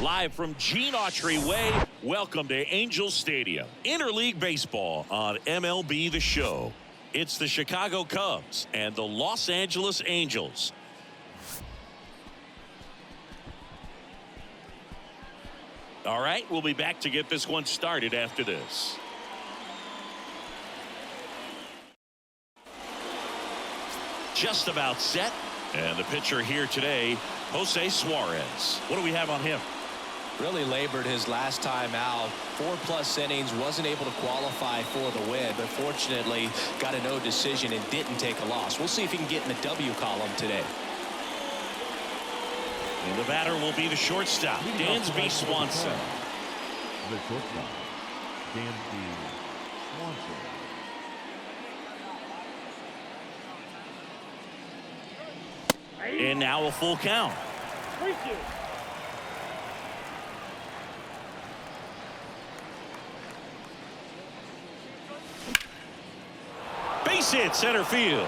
Live from Gene Autry Way, welcome to Angels Stadium. Interleague baseball on MLB The Show. It's the Chicago Cubs and the Los Angeles Angels. All right, we'll be back to get this one started after this. Just about set. And the pitcher here today, Jose Suarez. What do we have on him? Really labored his last time out. 4+ innings, wasn't able to qualify for the win, but fortunately got a no decision and didn't take a loss. We'll see if he can get in the W column today. And the batter will be the shortstop, Dansby Swanson. The shortstop, Dansby Swanson. And now a full count. Base hit center field.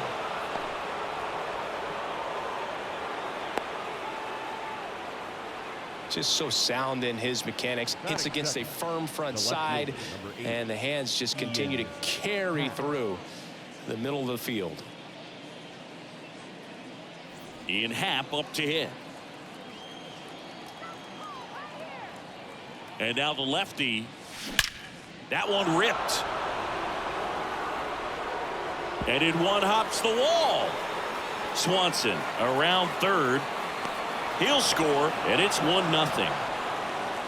Just so sound in his mechanics. It's against a firm front side, and the hands just continue to carry through the middle of the field. Ian Happ up to hit. And now the lefty. That one ripped. And in one hops the wall. Swanson around third. He'll score, and it's 1-0.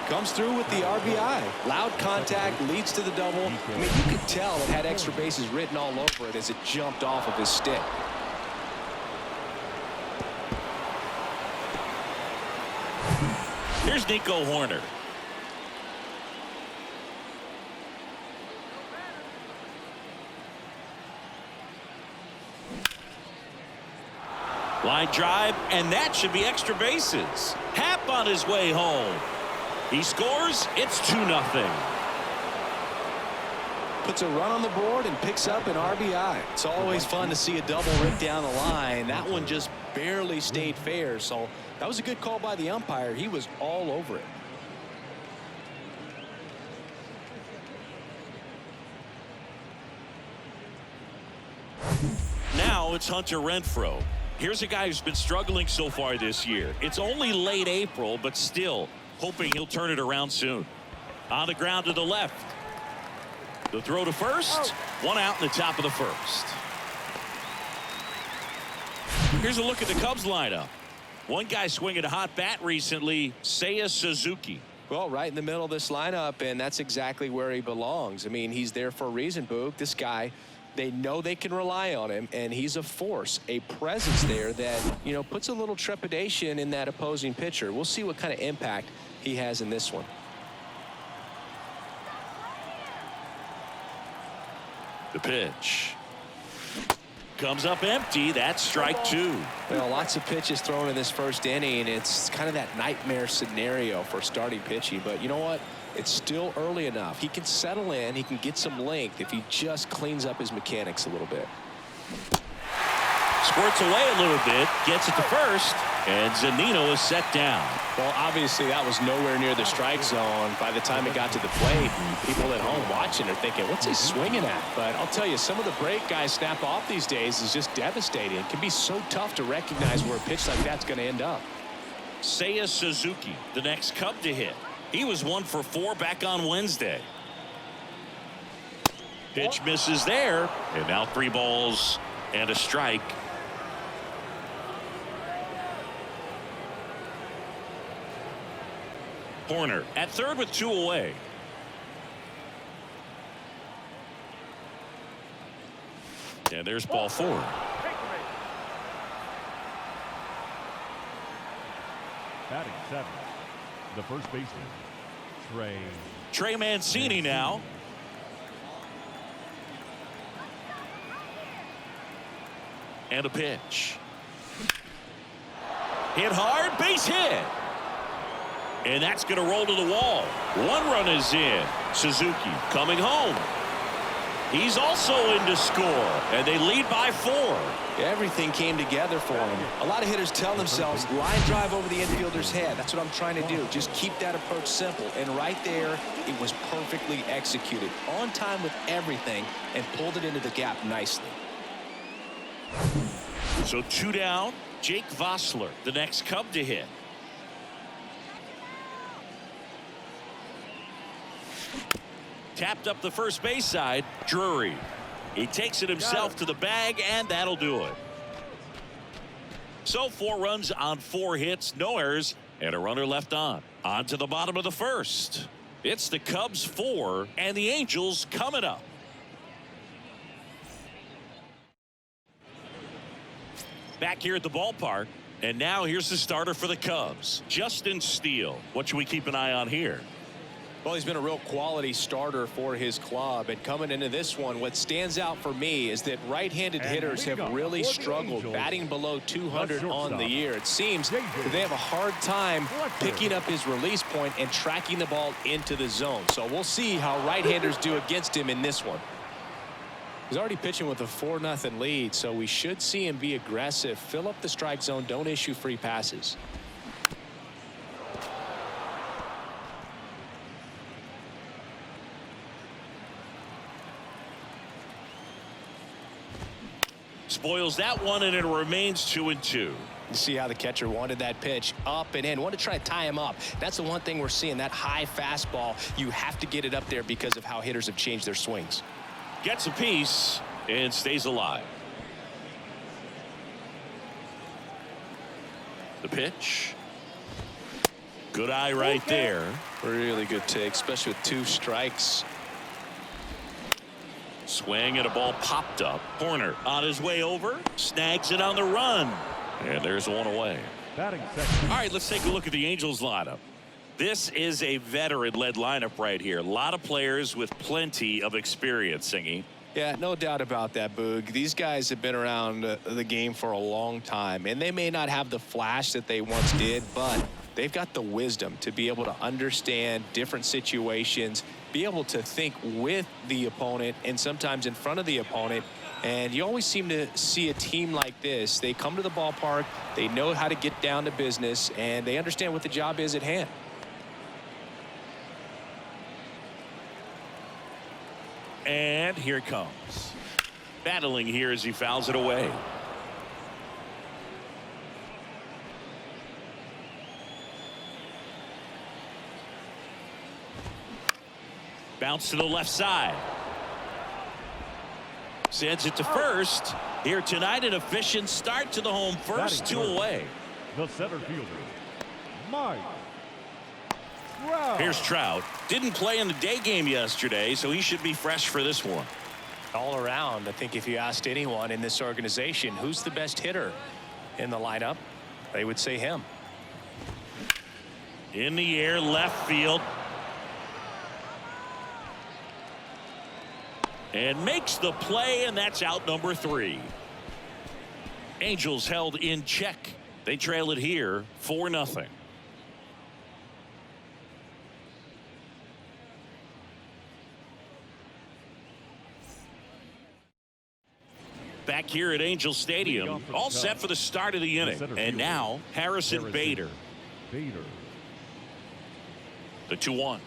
Comes through with the RBI. Loud contact leads to the double. I mean, you could tell it had extra bases written all over it as it jumped off of his stick. Here's Nico Hoerner. Line drive, and that should be extra bases. Happ on his way home. He scores. It's 2-0. Puts a run on the board and picks up an RBI. It's always fun to see a double rip down the line. That one just barely stayed fair, so that was a good call by the umpire. He was all over it. Now it's Hunter Renfroe. Here's a guy who's been struggling so far this year. It's only late April, but still hoping he'll turn it around soon. On the ground to the left. The throw to first. One out in the top of the first. Here's a look at the Cubs lineup. One guy swinging a hot bat recently, Seiya Suzuki. Well, right in the middle of this lineup, and that's exactly where he belongs. I mean, he's there for a reason, Boog. This guy, they know they can rely on him, and he's a force, a presence there that, you know, puts a little trepidation in that opposing pitcher. We'll see what kind of impact he has in this one. The pitch. Comes up empty. That's strike two. Well, lots of pitches thrown in this first inning. It's kind of that nightmare scenario for starting pitching, but you know what? It's still early enough. He can settle in. He can get some length if he just cleans up his mechanics a little bit. Squirts away a little bit. Gets it to first. And Zunino is set down. Well, obviously, that was nowhere near the strike zone by the time it got to the plate. People at home watching are thinking, what's he swinging at? But I'll tell you, some of the break guys snap off these days is just devastating. It can be so tough to recognize where a pitch like that's going to end up. Seiya Suzuki, the next Cub to hit. He was 1 for 4 back on Wednesday. Pitch misses there. And now 3 balls and a strike. Hoerner at third with 2 away. And there's ball 4. Batting 7, the first baseman, Trey Mancini now. And a pitch. Hit hard, base hit. And that's going to roll to the wall. 1 run is in. Suzuki coming home. He's also in to score, and they lead by 4. Everything came together for him. A lot of hitters tell themselves, line drive over the infielder's head. That's what I'm trying to do. Just keep that approach simple. And right there, it was perfectly executed. On time with everything, and pulled it into the gap nicely. So 2 down. Jake Vossler, the next Cub to hit. Tapped up the first base side. Drury. He takes it himself to the bag, and that'll do it. So 4 runs on 4 hits, no errors, and a runner left on. On to the bottom of the first. It's the Cubs 4 and the Angels coming up. Back here at the ballpark, and now here's the starter for the Cubs, Justin Steele. What should we keep an eye on here? Well, he's been a real quality starter for his club, and coming into this one, what stands out for me is that right-handed hitters have really struggled, batting below 200 on the year. It seems that they have a hard time picking up his release point and tracking the ball into the zone. So we'll see how right-handers do against him in this one. He's already pitching with a 4-0 lead, so we should see him be aggressive, fill up the strike zone, don't issue free passes. Spoils that one, and it remains 2-2. You see how the catcher wanted that pitch up and in, wanted to try to tie him up. That's the one thing we're seeing, that high fastball. You have to get it up there because of how hitters have changed their swings. Gets a piece and stays alive. The pitch. Good eye right there. Really good take, especially with 2 strikes. Swing and a ball popped up. Horner on his way over. Snags it on the run. And there's 1 away. Batting second. All right, let's take a look at the Angels lineup. This is a veteran-led lineup right here. A lot of players with plenty of experience, Singy. Yeah, no doubt about that, Boog. These guys have been around the game for a long time, and they may not have the flash that they once did, but they've got the wisdom to be able to understand different situations, be able to think with the opponent and sometimes in front of the opponent. And you always seem to see a team like this. They come to the ballpark, they know how to get down to business, and they understand what the job is at hand. And here it comes. Battling here as he fouls it away. Bounce to the left side. Sends it to first. Here tonight, an efficient start to the home first. 2 away. The center fielder, Mike. Here's Trout. Didn't play in the day game yesterday, so he should be fresh for this one. All around, I think if you asked anyone in this organization who's the best hitter in the lineup, they would say him. In the air, left field. And makes the play, and that's out number 3. Angels held in check. They trail it here 4-0. Back here at Angel Stadium, all set for the start of the inning. And now Harrison Bader. The 2-1.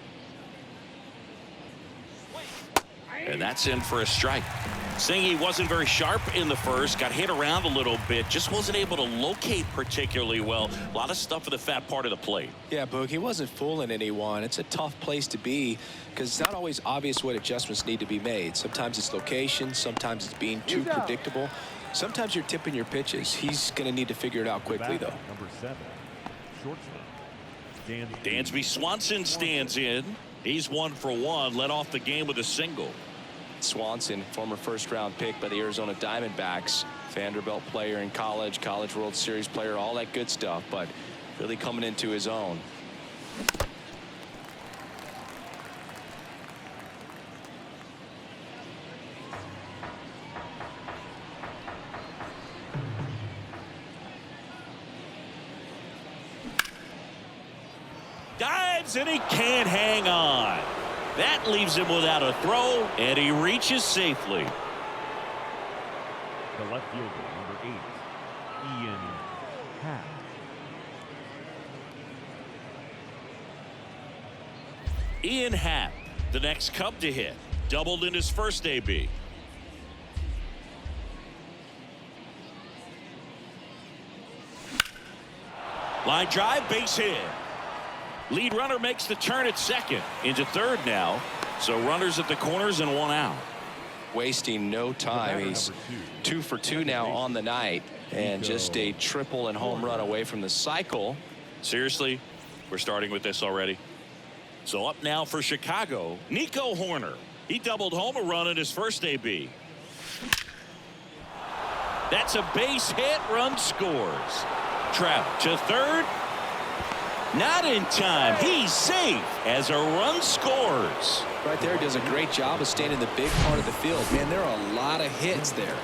And that's in for a strike. Singy wasn't very sharp in the first, got hit around a little bit, just wasn't able to locate particularly well. A lot of stuff in the fat part of the plate. Yeah, Boog, he wasn't fooling anyone. It's a tough place to be because it's not always obvious what adjustments need to be made. Sometimes it's location, sometimes it's being too predictable. Sometimes you're tipping your pitches. He's going to need to figure it out quickly, though. Number 7, shortstop, Dansby Swanson stands in. He's 1 for 1, led off the game with a single. Swanson, former first-round pick by the Arizona Diamondbacks, Vanderbilt player in college, College World Series player, all that good stuff, but really coming into his own. Dives, and he can't hang on. That leaves him without a throw, and he reaches safely. The left fielder, number 8, Ian Happ. Ian Happ, the next Cub to hit. Doubled in his first AB. Line drive, base hit. Lead runner makes the turn at second. Into third now. So runners at the corners and one out. Wasting no time. He's 2 for 2 now on the night. And just a triple and home run away from the cycle. Seriously, we're starting with this already. So up now for Chicago, Nico Horner. He doubled home a run in his first AB. That's a base hit. Run scores. Trout to third. Not in time. He's safe as a run scores. Right there, does a great job of staying in the big part of the field. Man, there are a lot of hits there.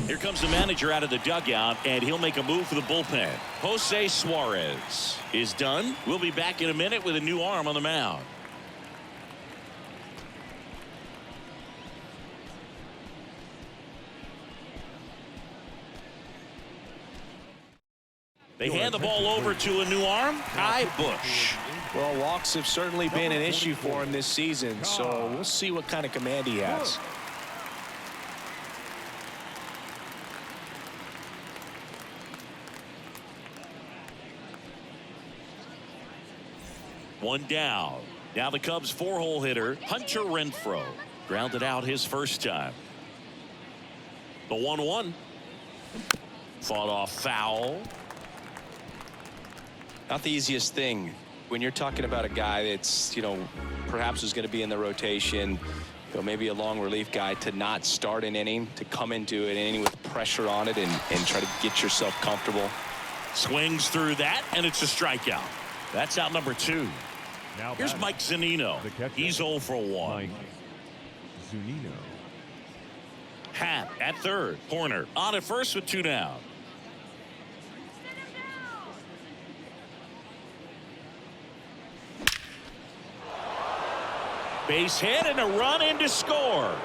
Here comes the manager out of the dugout, and he'll make a move for the bullpen. Jose Suarez is done. We'll be back in a minute with a new arm on the mound. They hand the ball over to a new arm, Kai Bush. Well, walks have certainly been an issue for him this season, so we'll see what kind of command he has. One down. Now the Cubs 4-hole hitter, Hunter Renfroe. Grounded out his first time. The 1-1. Fought off foul. Not the easiest thing when you're talking about a guy that's, perhaps is going to be in the rotation, maybe a long relief guy, to not start an inning, to come into an inning with pressure on it and try to get yourself comfortable. Swings through that, and it's a strikeout. That's out number 2. Now Here's Mike Zunino. He's 0 for 1. Mike Zunino. Happ at third. Horner on at first with 2 down. Base hit and a run in to score.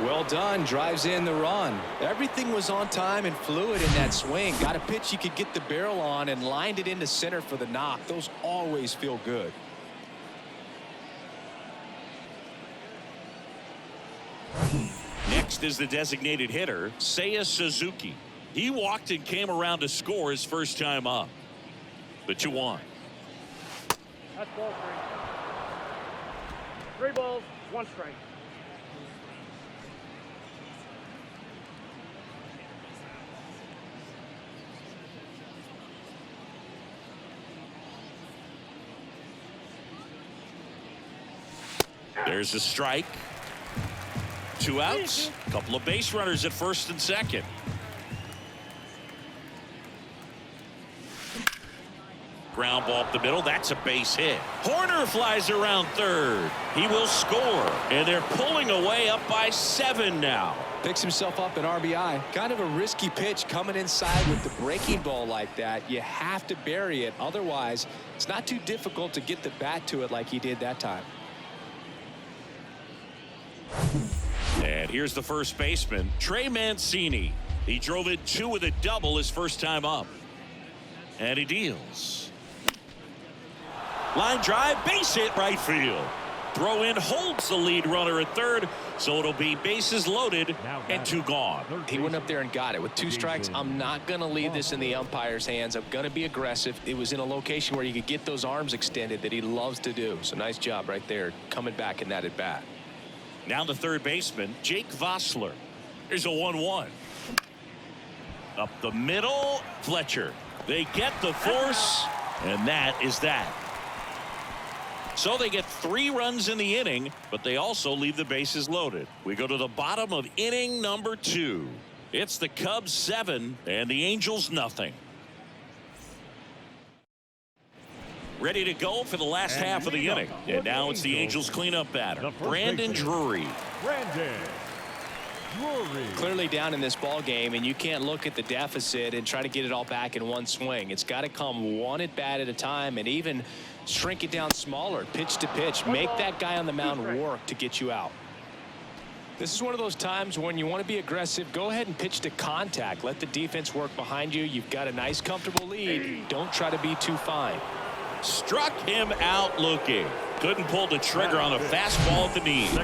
Well done. Drives in the run. Everything was on time and fluid in that swing. Got a pitch you could get the barrel on and lined it into center for the knock. Those always feel good. Next is the designated hitter, Seiya Suzuki. He walked and came around to score his first time up. The 2-1. That's ball 3. 3 balls, 1 strike. There's a strike. 2 outs. A couple of base runners at first and second. Ground ball up the middle. That's a base hit. Horner flies around third. He will score. And they're pulling away up by 7 now. Picks himself up an RBI. Kind of a risky pitch coming inside with the breaking ball like that. You have to bury it. Otherwise, it's not too difficult to get the bat to it like he did that time. And here's the first baseman, Trey Mancini. He drove in 2 with a double his first time up. And he deals. Line drive, base hit right field. Throw in holds the lead runner at third, so it'll be bases loaded and 2 gone. He went up there and got it with 2 strikes. I'm not going to leave this in the umpire's hands. I'm going to be aggressive. It was in a location where you could get those arms extended that he loves to do. So nice job right there coming back in that at bat. Now the third baseman, Jake Vossler. Here's a 1-1. Up the middle, Fletcher. They get the force, and that is that. So they get 3 runs in the inning, but they also leave the bases loaded. We go to the bottom of inning number 2. It's the Cubs 7 and the Angels nothing. ready to go for the last half of the inning. And now it's the Angels cleanup batter, Brandon Drury. Brandon Drury. Clearly down in this ball game, and you can't look at the deficit and try to get it all back in one swing. It's got to come one at bat at a time, and even shrink it down smaller, pitch to pitch. Make that guy on the mound work to get you out. This is one of those times when you want to be aggressive. Go ahead and pitch to contact. Let the defense work behind you. You've got a nice, comfortable lead. Don't try to be too fine. Struck him out looking. Couldn't pull the trigger on a fastball at the knees.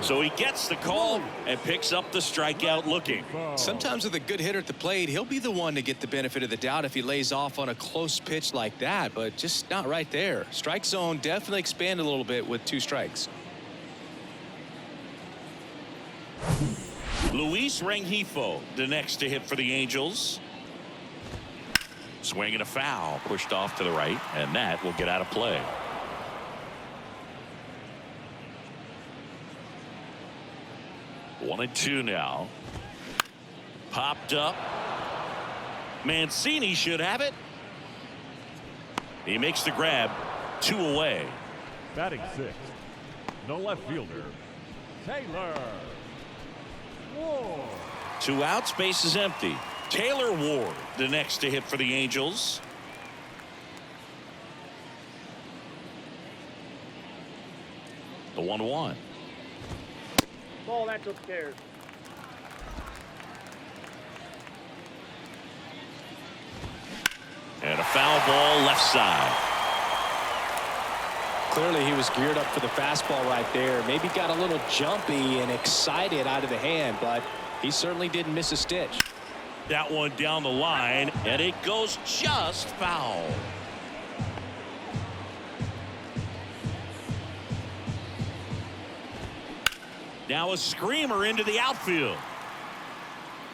So he gets the call and picks up the strikeout looking. Sometimes with a good hitter at the plate, he'll be the one to get the benefit of the doubt if he lays off on a close pitch like that, but just not right there. Strike zone definitely expanded a little bit with 2 strikes. Luis Rengifo, the next to hit for the Angels. Swing and a foul, pushed off to the right, and that will get out of play. One and two now. Popped up. Mancini should have it. He makes the grab. 2 away. Batting 6th, the left fielder, Taylor Ward. 2 outs, base is empty. Taylor Ward, the next to hit for the Angels. The 1-1. Ball, that's upstairs. And a foul ball left side. Clearly he was geared up for the fastball right there. Maybe got a little jumpy and excited out of the hand, but he certainly didn't miss a stitch. That one down the line, and it goes just foul. Now a screamer into the outfield.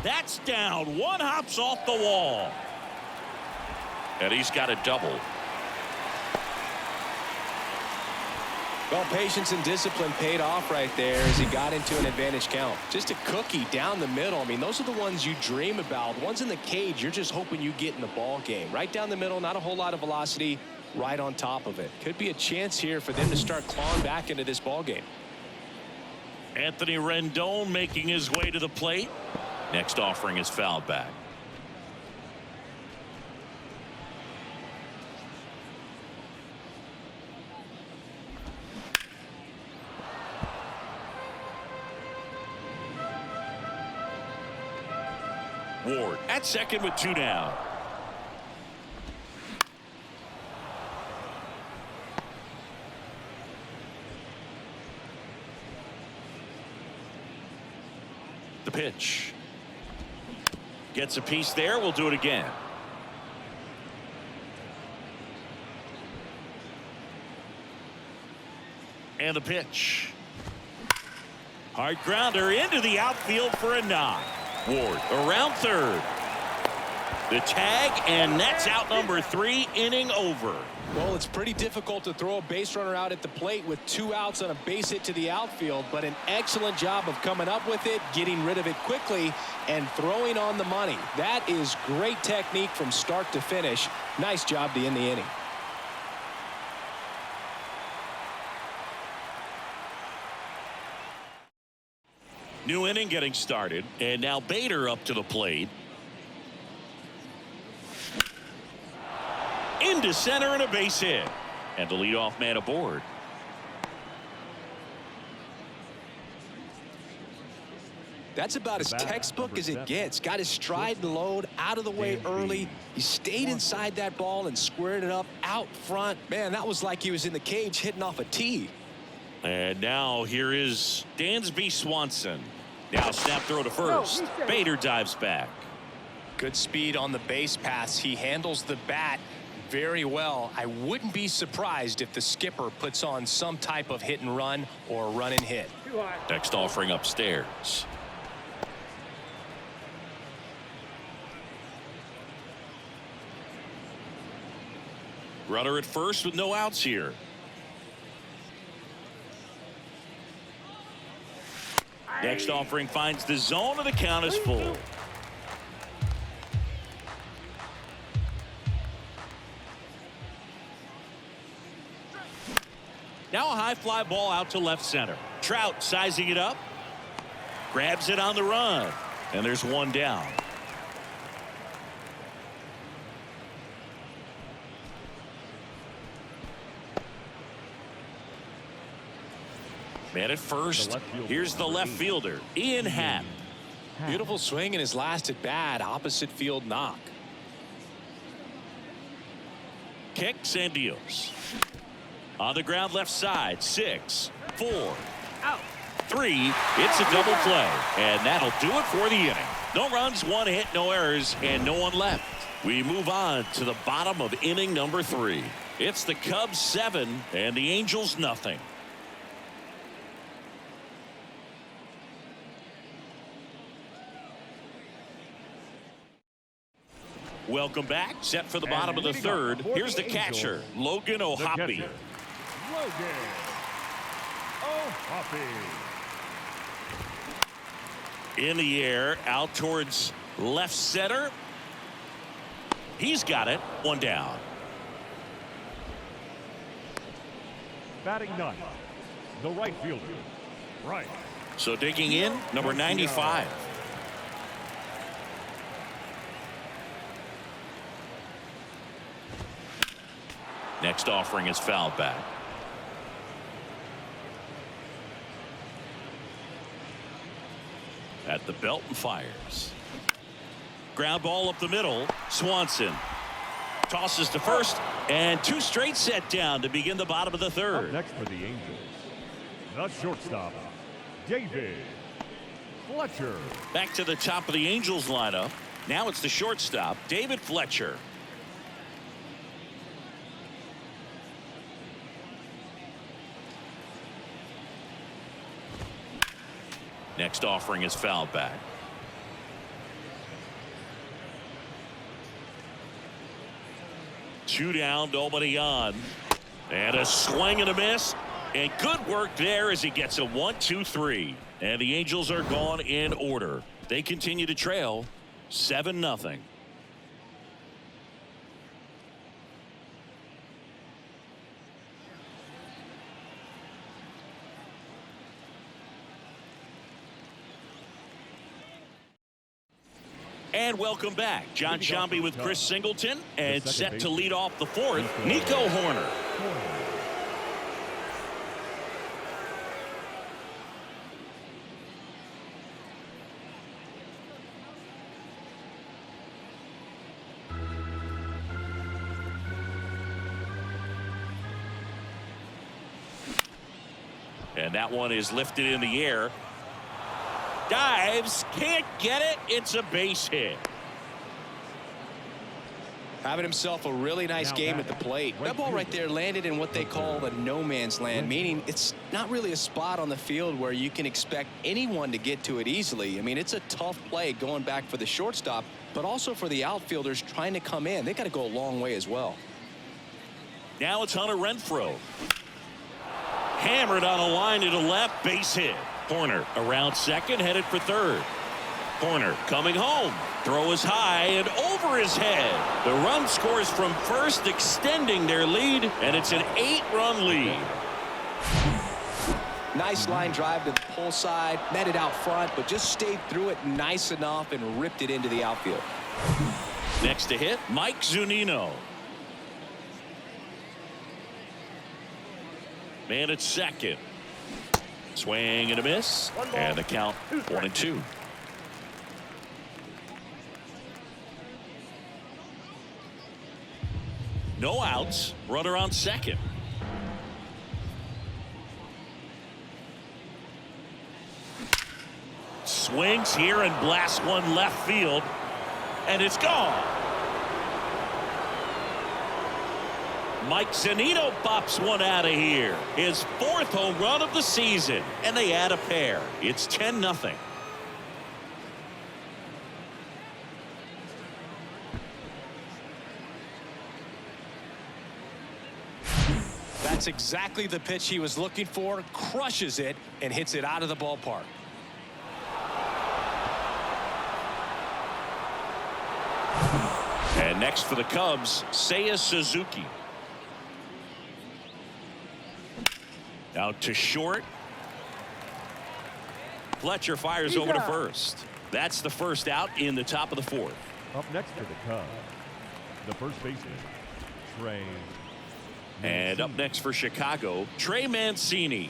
That's down. One hops off the wall. And he's got a double. Well, patience and discipline paid off right there as he got into an advantage count. Just a cookie down the middle. I mean, those are the ones you dream about. Ones in the cage, you're just hoping you get in the ball game. Right down the middle, not a whole lot of velocity, right on top of it. Could be a chance here for them to start clawing back into this ball game. Anthony Rendon making his way to the plate. Next offering is fouled back. Ward at second with 2 down. The pitch. Gets a piece there. We'll do it again. And the pitch. Hard grounder into the outfield for a knock. Ward around third. The tag, and that's out number 3, inning over. Well, it's pretty difficult to throw a base runner out at the plate with 2 outs on a base hit to the outfield, but an excellent job of coming up with it, getting rid of it quickly, and throwing on the money. That is great technique from start to finish. Nice job to end the inning. New inning getting started, and now Bader up to the plate. Into center and a base hit, and the leadoff man aboard. That's about as textbook as it gets. Got his stride and load out of the way early. He stayed inside that ball and squared it up out front. Man, that was like he was in the cage hitting off a tee. And now here is Dansby Swanson. Now snap throw to first. Bader dives back. Good speed on the base pass. He handles the bat very well. I wouldn't be surprised if the skipper puts on some type of hit and run or run and hit. Next offering upstairs. Runner at first with no outs here. Next offering finds the zone, and the count is full. Now a high fly ball out to left center. Trout sizing it up. Grabs it on the run. And there's one down. Man at first. Here's the left fielder, Ian Happ. Beautiful swing in his last at bat. Opposite field knock. Kicks and deals. On the ground left side. 6, 4, out, 3. It's a double play. And that'll do it for the inning. No runs, 1 hit, no errors, and no one left. We move on to the bottom of inning number 3. It's the Cubs 7 and the Angels nothing. Welcome back. Set for the bottom of the 3rd. Here's the catcher, Logan O'Hoppe. Logan O'Hoppe. In the air, out towards left center. He's got it. 1 down. Batting 9th, the right fielder, Right. So digging in, number 95. Next offering is fouled back. At the belt and fires. Ground ball up the middle. Swanson tosses to first, and 2 straight set down to begin the bottom of the 3rd. Up next for the Angels, the shortstop, David Fletcher. Back to the top of the Angels lineup. Now it's the shortstop, David Fletcher. Next offering is fouled back. Two down, nobody on. And a swing and a miss. And good work there as he gets a 1-2-3. And the Angels are gone in order. They continue to trail 7-0. And welcome back. John Sciambi with Chris Singleton, and set to lead off the 4th, Nico Horner. And that one is lifted in the air. Dives, can't get it. It's a base hit. Having himself a really nice game at the plate. That ball right there landed in what they call the no man's land, meaning it's not really a spot on the field where you can expect anyone to get to it easily. I mean, it's a tough play going back for the shortstop, but also for the outfielders trying to come in. They got to go a long way as well. Now it's Hunter Renfroe. Hammered on a line to the left, base hit. Horner around second, headed for third. Horner coming home. Throw is high and over his head. The run scores from first, extending their lead, and it's an 8-run lead. Nice line drive to the pull side, met it out front, but just stayed through it nice enough and ripped it into the outfield. Next to hit, Mike Zunino. Man at second. Swing and a miss, and the count 1-2. No outs, runner on second. Swings here and blasts one left field, and it's gone. Mike Zunino pops one out of here. His 4th home run of the season, and they add a pair. It's 10-0. That's exactly the pitch he was looking for. Crushes it and hits it out of the ballpark. And next for the Cubs, Seiya Suzuki. Out to short. Fletcher fires over to first. That's the first out in the top of the fourth. Up next for the Cubs, the first baseman, Trey. And up next for Chicago, Trey Mancini.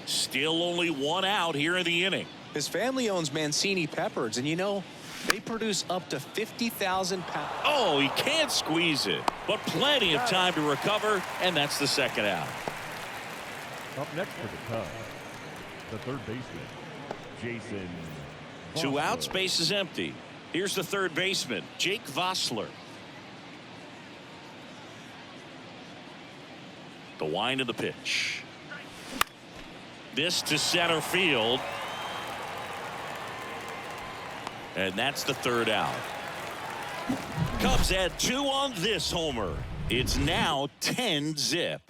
Still only one out here in the inning. His family owns Mancini Peppers, and you know, they produce up to 50,000 pounds. Oh, he can't squeeze it, but plenty of time to recover, and that's the second out. Up next for the Cubs, the third baseman, Jason. 2 outs, base is empty. Here's the third baseman, Jake Vossler. The wind of the pitch. This to center field. And that's the third out. Cubs add 2 on this homer. It's now 10-zip.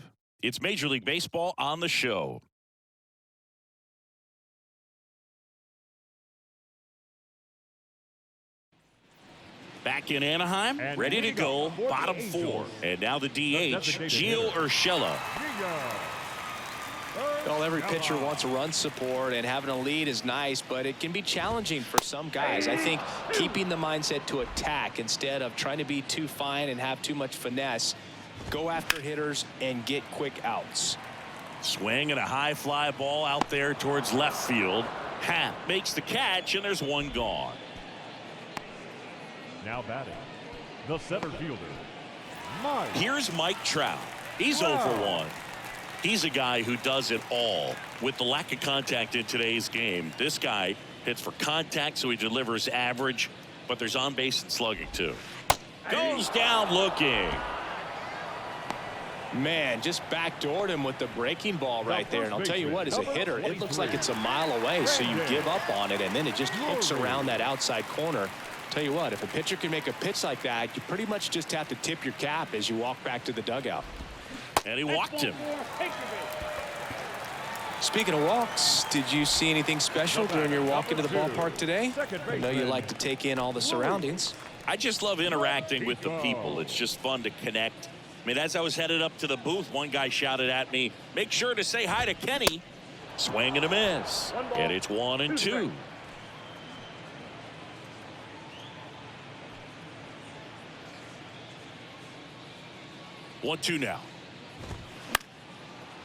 It's Major League Baseball on the show. Back in Anaheim, And ready to go, bottom 4. And now the DH, Gio Urshela. Well, every pitcher wants run support, and having a lead is nice, but it can be challenging for some guys. I think keeping the mindset to attack instead of trying to be too fine and have too much finesse, go after hitters and get quick outs. Swing and a high fly ball out there towards left field. Happ makes the catch, and there's one gone. Now batting, the center fielder, Mike. Here's Mike Trout. He's 0 for 1. He's a guy who does it all. With the lack of contact in today's game, this guy hits for contact, so he delivers average, but there's on base and slugging too. Goes down looking. Man, just backdoored him with the breaking ball right there. And I'll tell you what, as a hitter, it looks like it's a mile away, so you give up on it, and then it just hooks around that outside corner. Tell you what, if a pitcher can make a pitch like that, you pretty much just have to tip your cap as you walk back to the dugout. And he walked him. Speaking of walks, did you see anything special during your walk into the ballpark today? I know you like to take in all the surroundings. I just love interacting with the people. It's just fun to connect. I mean, as I was headed up to the booth, one guy shouted at me, "Make sure to say hi to Kenny." Swing and a miss. And it's 1-2. 1-2 now.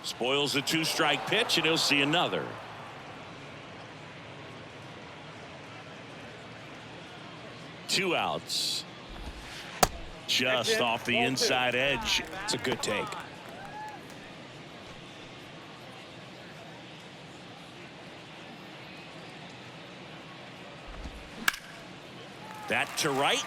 Spoils the 2-strike pitch, and he'll see another. Two outs. Just off the inside edge. It's a good take. That to right.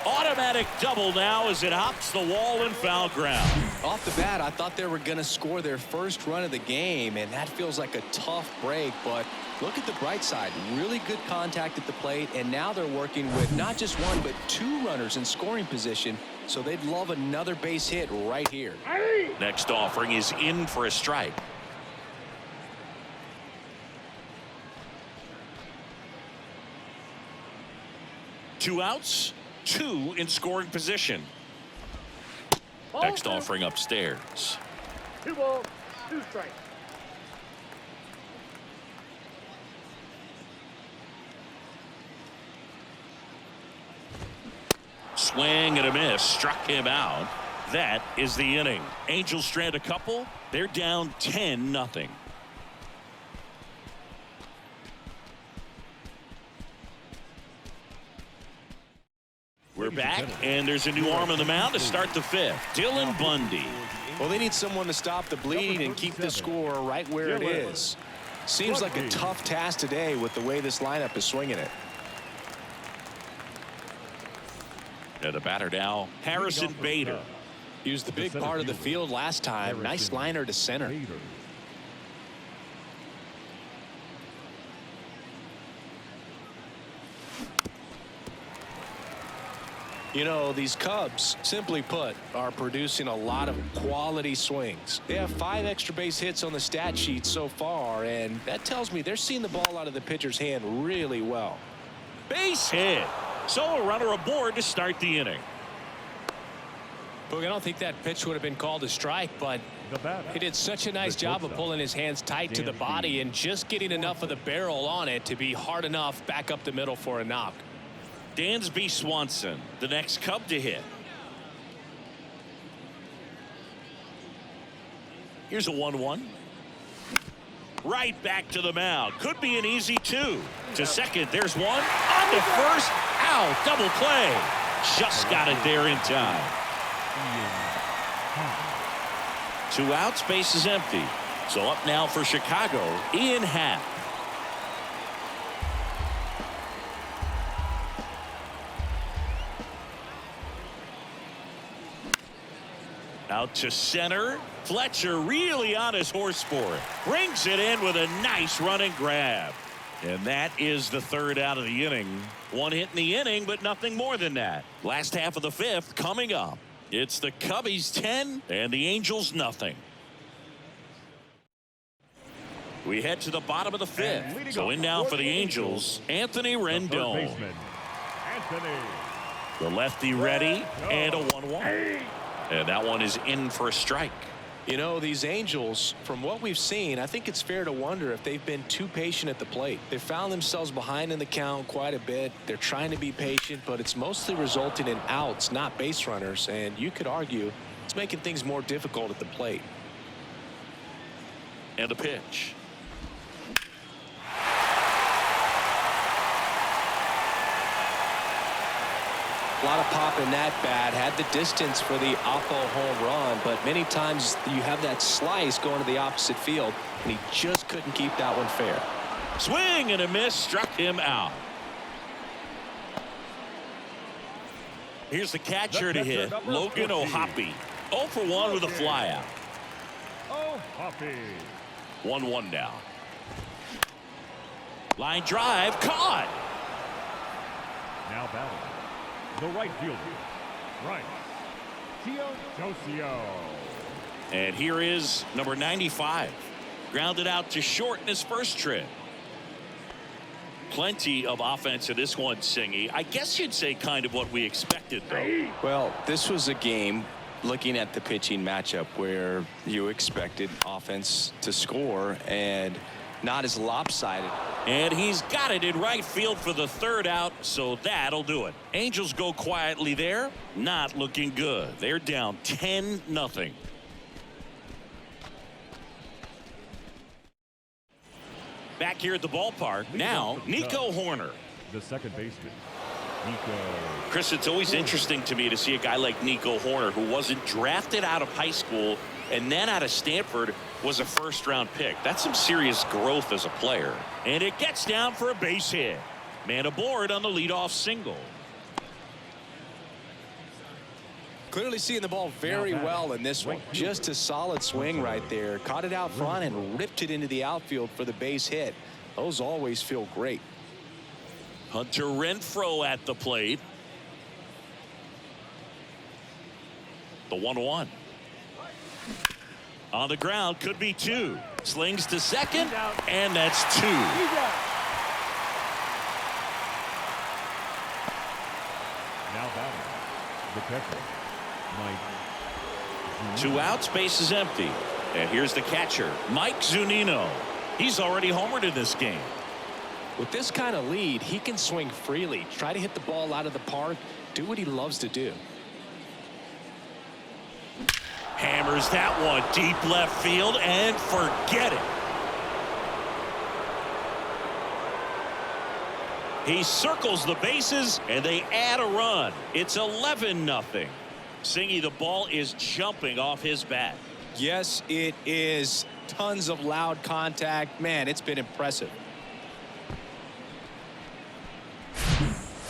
Automatic double now as it hops the wall and foul ground. Off the bat, I thought they were going to score their first run of the game, and that feels like a tough break. But look at the bright side. Really good contact at the plate, and now they're working with not just one, but 2 runners in scoring position. So they'd love another base hit right here. Next offering is in for a strike. Two outs. 2 in scoring position. Next offering upstairs. 2 balls, 2 strikes. Swing and a miss. Struck him out. That is the inning. Angels strand a couple. They're down 10-0. We're back, and there's a new arm on the mound to start the 5th. Dylan Bundy. Well, they need someone to stop the bleeding and keep the score right where it is. Seems like a tough task today with the way this lineup is swinging it. And the batter now, Harrison Bader. Used the big part of the field last time. Nice liner to center. You know, these Cubs, simply put, are producing a lot of quality swings. They have 5 extra base hits on the stat sheet so far, and that tells me they're seeing the ball out of the pitcher's hand really well. Base hit. So a runner aboard to start the inning. Boog, I don't think that pitch would have been called a strike, but The batter, he did such a nice the job of shortstop, pulling his hands tight to the body and just getting enough of the barrel on it to be hard enough back up the middle for a knock. Dansby Swanson, the next Cub to hit. Here's a 1-1. Right back to the mound. Could be an easy 2. To second, there's one. On to first. Out. Double play. Just got it there in time. 2 outs, base is empty. So up now for Chicago, Ian Happ. Out to center. Fletcher really on his horse for it. Brings it in with a nice running grab. And that is the 3rd out of the inning. 1 hit in the inning, but nothing more than that. Last half of the 5th coming up. It's the Cubbies 10 and the Angels nothing. We head to the bottom of the 5th. So in now for the Angels, Anthony Rendon. Anthony. The lefty ready, and a 1-1. And that one is in for a strike. You know, these Angels, from what we've seen, I think it's fair to wonder if they've been too patient at the plate. They found themselves behind in the count quite a bit. They're trying to be patient, but it's mostly resulting in outs, not base runners. And you could argue it's making things more difficult at the plate. And a pitch. A lot of pop in that bat. Had the distance for the Oppo home run, but many times you have that slice going to the opposite field, and he just couldn't keep that one fair. Swing and a miss, struck him out. Here's the catcher to hit, Logan O'Hoppe. 0 for 1 with a flyout. Oh, Hoppy. 1-1 now. Line drive, caught. Now batting. The right fielder, right. Josio. And here is number 95. Grounded out to short in his first trip. Plenty of offense in this one, Singy. I guess you'd say kind of what we expected, though. Well, this was a game, looking at the pitching matchup, where you expected offense to score and not as lopsided. And he's got it in right field for the 3rd out, so that'll do it. Angels go quietly there. Not looking good. They're down 10-0. Back here at the ballpark, now Nico Horner. The second baseman, Nico. Chris, it's always interesting to me to see a guy like Nico Horner, who wasn't drafted out of high school and then out of Stanford, was a 1st-round pick. That's some serious growth as a player. And it gets down for a base hit. Man aboard on the leadoff single. Clearly seeing the ball very well in this one. Just a solid swing right there. Caught it out front and ripped it into the outfield for the base hit. Those always feel great. Hunter Renfroe at the plate. The 1-1. On the ground, could be 2. Slings to second, and that's 2. Now batting. The catcher, Mike. 2 outs, base is empty. And here's the catcher, Mike Zunino. He's already homered in this game. With this kind of lead, he can swing freely, try to hit the ball out of the park, do what he loves to do. Hammers that one deep left field and forget it. He circles the bases and they add a run. It's 11-0. Singy, the ball is jumping off his bat. Yes, it is. Tons of loud contact. Man, it's been impressive.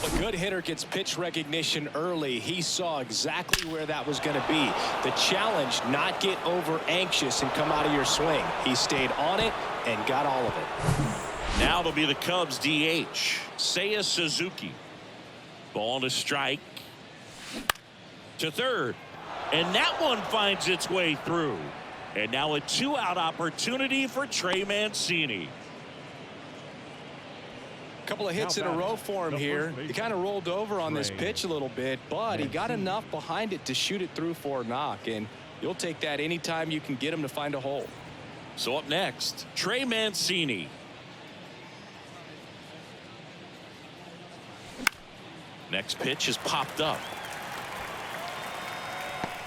A good hitter gets pitch recognition early. He saw exactly where that was going to be. The challenge, not get over anxious and come out of your swing. He stayed on it and got all of it. Now it'll be the Cubs DH, Seiya Suzuki. Ball to strike. To 3rd. And that one finds its way through. And now a 2-out opportunity for Trey Mancini. Couple of hits in a row for him here. He kind of rolled over on this pitch a little bit, but he got enough behind it to shoot it through for a knock, and you'll take that anytime you can get him to find a hole. So up next, Trey Mancini. Next pitch is popped up.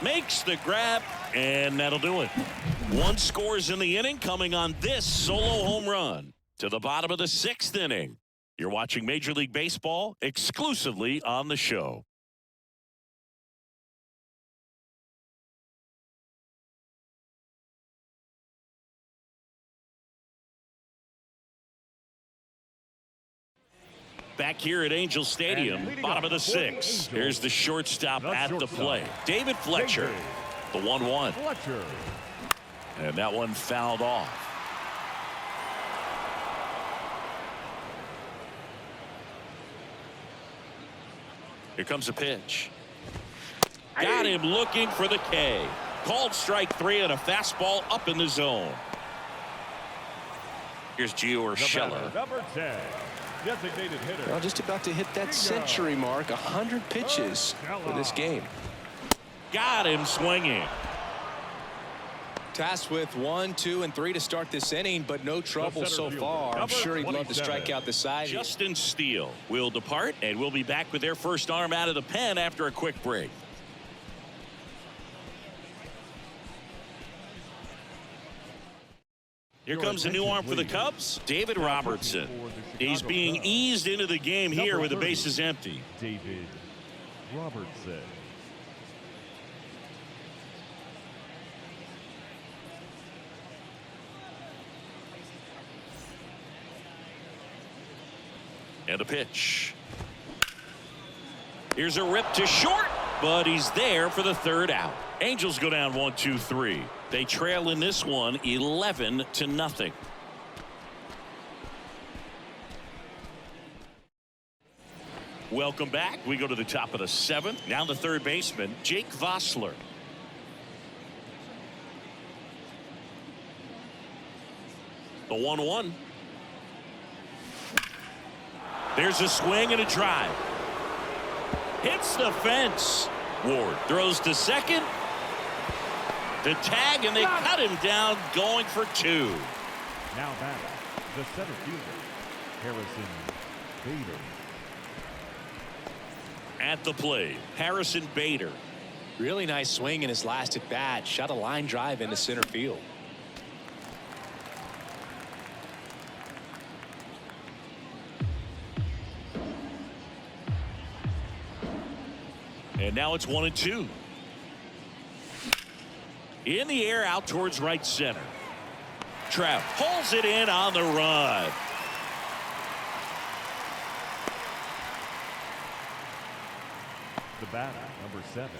Makes the grab, and that'll do it. One scores in the inning, coming on this solo home run. To the bottom of the 6th inning. You're watching Major League Baseball exclusively on the show. Back here at Angel Stadium, bottom of the 6th. Here's the shortstop at the plate. David Fletcher, the 1-1. And that one fouled off. Here comes a pitch. Got him looking for the K. Called strike 3 and a fastball up in the zone. Here's Gio Urshela. Number 10, designated hitter. Well, just about to hit that century mark. 100 pitches for this game. Got him swinging. Tasked with 1, 2, and 3 to start this inning, but no trouble so far. I'm sure he'd love to strike out the side. Justin Steele will depart, and we'll be back with their first arm out of the pen after a quick break. Here comes a new arm for the Cubs, David Robertson. He's being eased into the game here with the bases empty. David Robertson. And a pitch. Here's a rip to short, but he's there for the 3rd out. Angels go down 1-2-3. They trail in this one 11-0. Welcome back. We go to the top of the 7th. Now the 3rd baseman, Jake Vossler. The 1-1. There's a swing and a drive. Hits the fence. Ward throws to second. The tag, and they cut him down, going for 2. Now back, the center fielder, Harrison Bader. At the plate, Harrison Bader. Really nice swing in his last at bat. Shot a line drive into center field. And now it's 1-2. In the air out towards right center. Trout pulls it in on the run. The batter, number 7.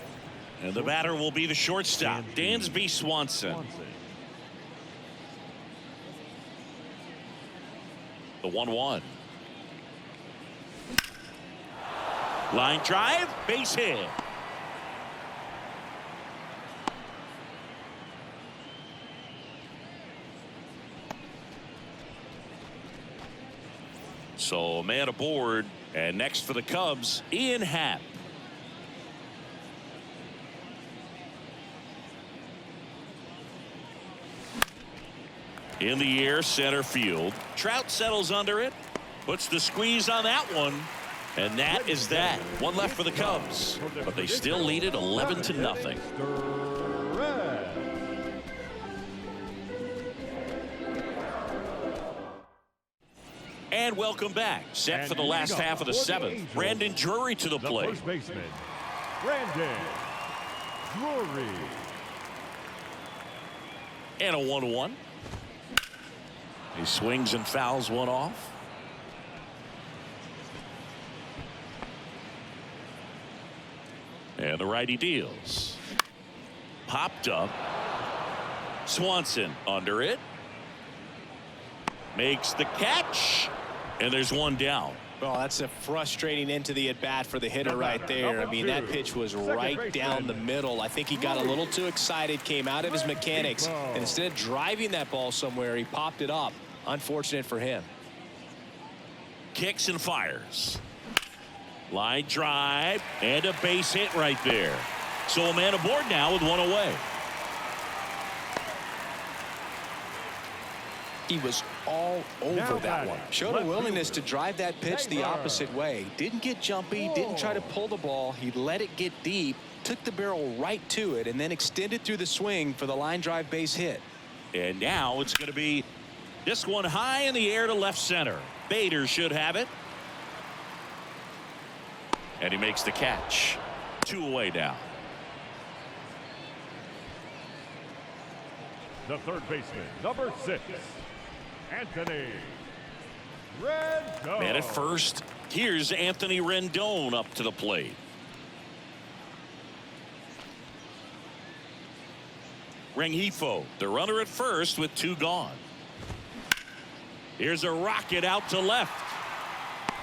And the batter will be the shortstop, Dansby Swanson. The 1-1. Line drive, base hit. So a man aboard, and next for the Cubs, Ian Happ. In the air, center field. Trout settles under it, puts the squeeze on that one. And that is that. One left for the Cubs, but they still lead it 11-0. And welcome back. Set for the last half of the 7th. Brandon Drury to the plate. First baseman, Brandon Drury. And a 1-1. He swings and fouls one off. And the righty deals. Popped up. Swanson under it. Makes the catch. And there's one down. Well, that's a frustrating end to the at-bat for the hitter right there. I mean, that pitch was right down the middle. I think he got a little too excited, came out of his mechanics, and instead of driving that ball somewhere, he popped it up. Unfortunate for him. Kicks and fires. Line drive and a base hit right there. So a man aboard now with one away. He was all over Now that batting, one. Showed a left willingness fielder, to drive that pitch the Taylor. opposite way. Didn't get jumpy, didn't try to pull the ball. He let it get deep, took the barrel right to it, and then extended through the swing for the line drive base hit. And now it's going to be this one high in the air to left center. Bader should have it. And he makes the catch. 2 away now. The third baseman, number 6, Anthony Rendon. Man at first. Here's Anthony Rendon up to the plate. Rengifo, the runner at first with 2 gone. Here's a rocket out to left.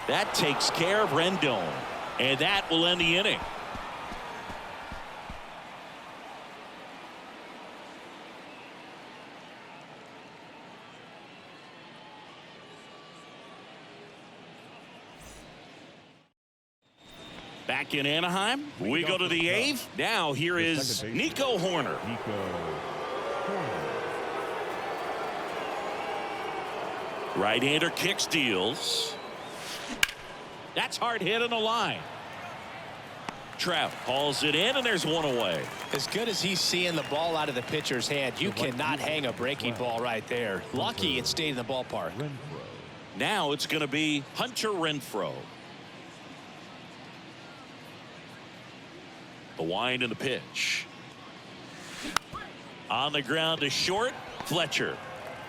That takes care of Rendon. And that will end the inning. Back in Anaheim, we go to the 8th. Now here is Nico Horner. Right-hander kicks, deals. That's hard hit on the line. Trout hauls it in, and there's 1 away. As good as he's seeing the ball out of the pitcher's hand, you cannot hang a breaking ball right there. Lucky it stayed in the ballpark. Now it's going to be Hunter Renfroe. The wind and the pitch. On the ground to short, Fletcher.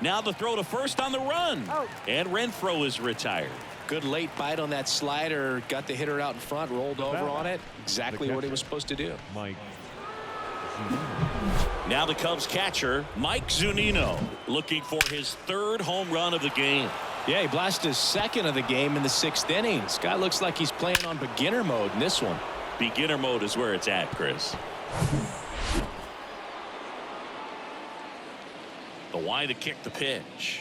Now the throw to first on the run. And Renfroe is retired. Good late bite on that slider. Got the hitter out in front, rolled over on it. Exactly what he was supposed to do. Mike. Now the Cubs catcher, Mike Zunino, looking for his 3rd home run of the game. Yeah, he blasted his 2nd of the game in the 6th inning. This guy looks like he's playing on beginner mode in this one. Beginner mode is where it's at, Chris. The wind to kick the pitch.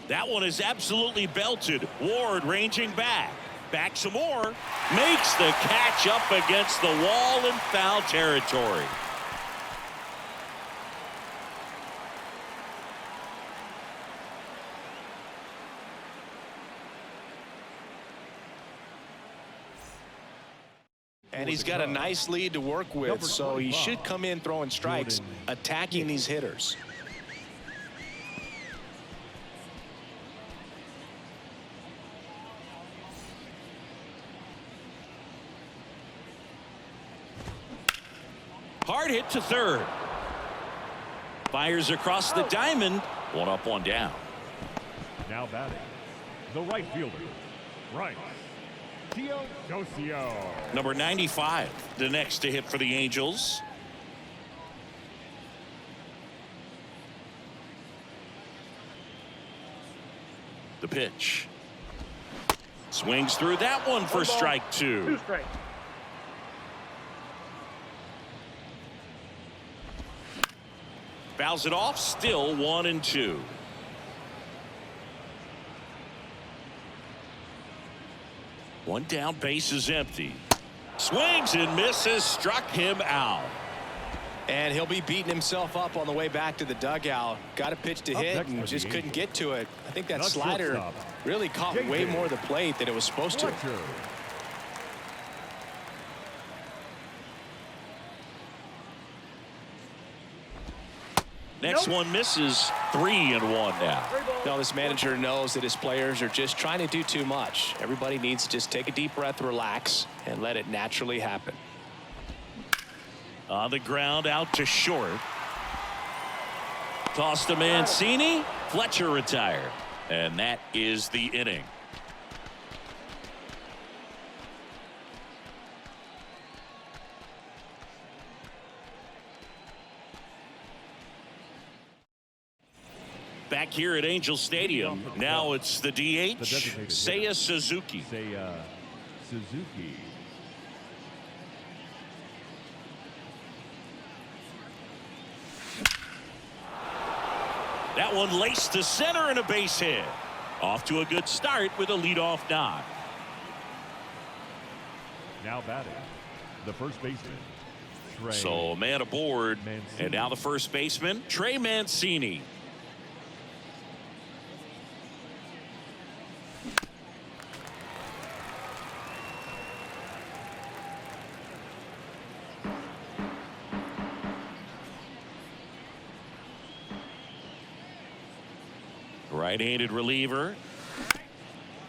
That one is absolutely belted. Ward ranging back. Back some more. Makes the catch up against the wall in foul territory. And he's got a nice lead to work with, so he should come in throwing strikes, attacking these hitters. Hard hit to third. Fires across the diamond. 1 up, 1 down. Now batting, the right fielder, Bryce Teodosio. Number 95, the next to hit for the Angels. The pitch. Swings through that one for strike 2. 2 strikes. Fouls it off, still 1-2. One down, base is empty. Swings and misses, struck him out. And he'll be beating himself up on the way back to the dugout. Got a pitch to hit and just couldn't get to it. I think that slider really caught way more of the plate than it was supposed to. Next one misses. 3-1 now. Now this manager knows that his players are just trying to do too much. Everybody needs to just take a deep breath, relax, and let it naturally happen. On the ground, out to short. Toss to Mancini. Fletcher retired. And that is the inning. Back here at Angel Stadium. Now it's the DH, Seiya Suzuki. Suzuki. That one laced to center and a base hit. Off to a good start with a leadoff knock. Now batting, the first baseman, Trey. So a man aboard, Mancini. and now the first baseman, Trey Mancini. Right-handed reliever.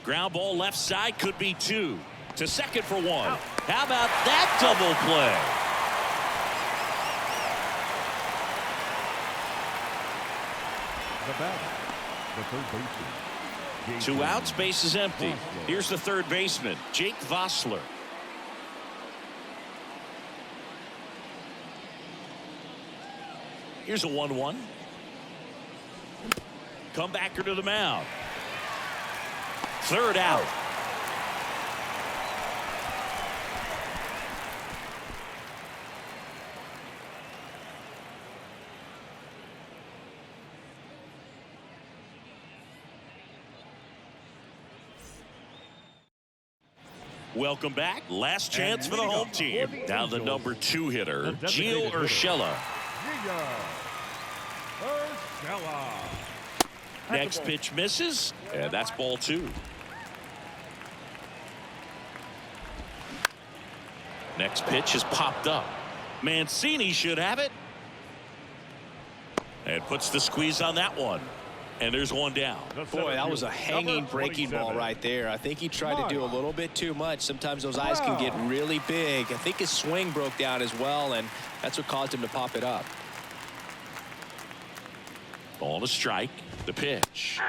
Ground ball left side, could be two. To second for one. How about that double play? The batter, the third baseman, Two outs, base is empty. Here's the third baseman, Jake Vossler. Here's a 1-1. Comebacker to the mound. Third out. Welcome back. Last chance for the home team. Now the number 2 hitter, Gio Urshela. Next pitch misses, and that's ball 2. Next pitch is popped up. Mancini should have it. And puts the squeeze on that one. And there's one down. Boy, that was a hanging breaking ball right there. I think he tried to do a little bit too much. Sometimes those eyes can get really big. I think his swing broke down as well, and that's what caused him to pop it up. Ball to strike. The pitch.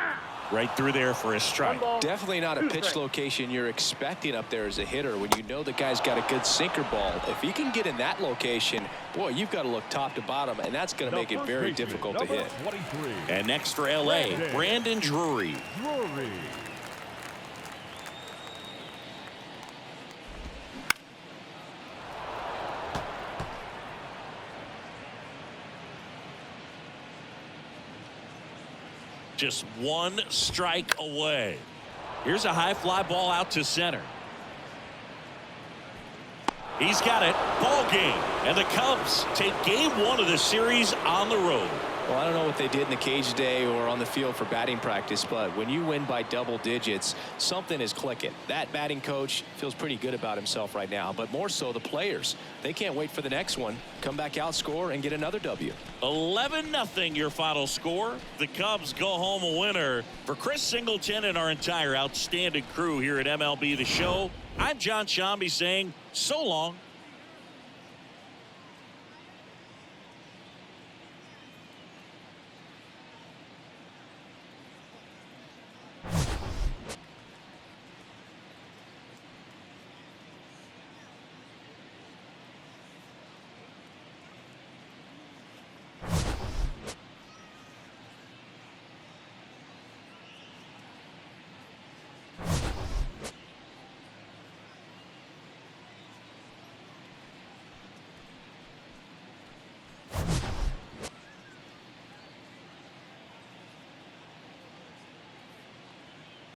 Right through there for a strike. Definitely not a pitch location you're expecting up there as a hitter when you know the guy's got a good sinker ball. If he can get in that location, boy, you've got to look top to bottom, and that's going to make it very difficult to hit. 23. And next for L.A., Brandon Drury. Just one strike away. Here's a high fly ball out to center. He's got it. Ball game. And the Cubs take game 1 of the series on the road. Well, I don't know what they did in the cage today or on the field for batting practice, but when you win by double digits, something is clicking. That batting coach feels pretty good about himself right now, but more so the players. They can't wait for the next one. Come back out, score, and get another W. 11-0 your final score. The Cubs go home a winner. For Chris Singleton and our entire outstanding crew here at MLB The Show, I'm John Shambi saying so long.